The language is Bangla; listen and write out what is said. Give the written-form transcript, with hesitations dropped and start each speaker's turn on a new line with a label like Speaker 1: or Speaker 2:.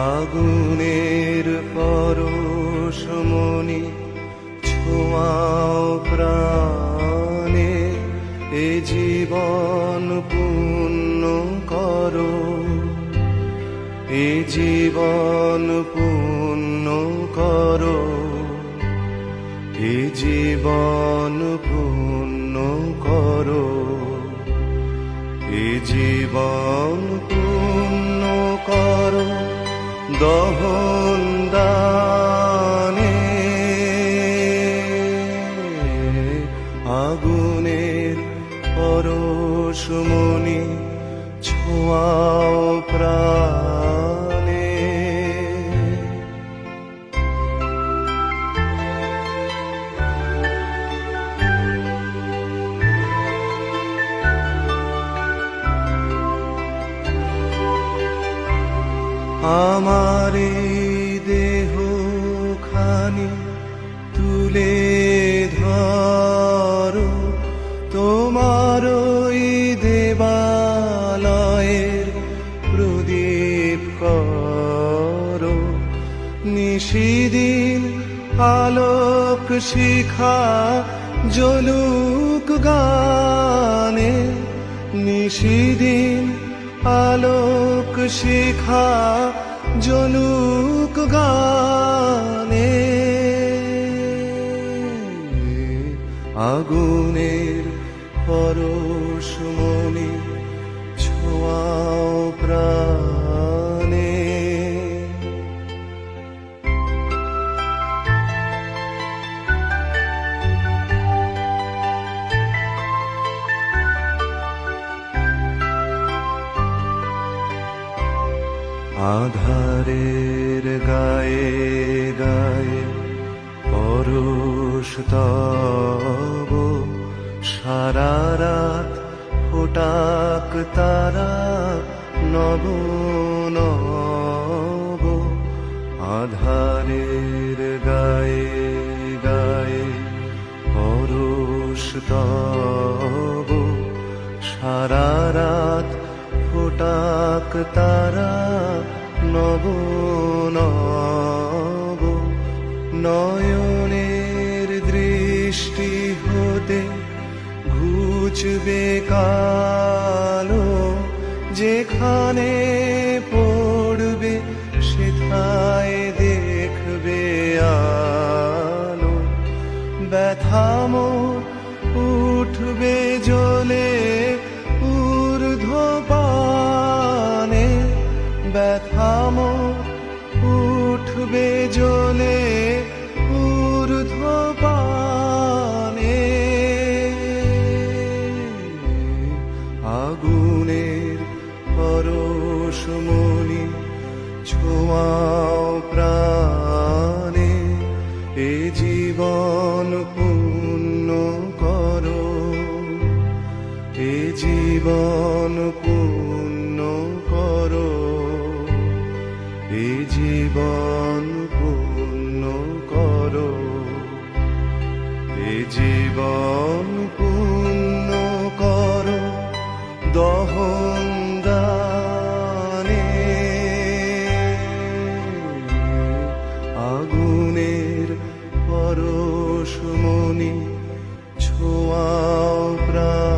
Speaker 1: আগুনের পরশমণি ছোঁয়াও প্রাণে, এ জীবন পূর্ণ করো, এ জীবন পূর্ণ করো, এ জীবন পূর্ণ করো, এ জীবন পূর্ণ করো দহন দানে। আগুনের পরশমণি ছোঁয়াও প্রাণে। আমার দেহ খানি তুলে ধরো, তোমার দেবালয়ের প্রদীপ করো। নিশিদিন আলোক শিখা জ্বলুক গানে, নিশিদিন আলোক শিখা জ্বলুক গানে। আগুনের পরশমণি ছোঁয়াও প্রাণে। আধারের গায়ে গায়ে পরশ তব, সারা রাত ফোটাক তারা নব নব। আধারের গায়ে গায়ে পরশ তব, সারা রাত ফোটাক তারা নব নব। নয়নের দৃষ্টি হতে ঘুচবে কালো, যেখানে পড়বে সেথায় দেখবে আলো। ব্যথা মোর উঠবে জ্বলে ঊর্ধ্বপানে, ব্যথা মোর উঠবে জ্বলে ঊর্ধ্বপানে। আগুনের পরশমণি ছোঁয়াও প্রাণে, এ জীবন পূর্ণ করো, এ জীবন পূর্ণ করো, এ জীবন পূর্ণ করো, এ জীবন পূর্ণ করো দহন দানে। আগুনের পরশমণি ছোঁয়াও প্রাণ।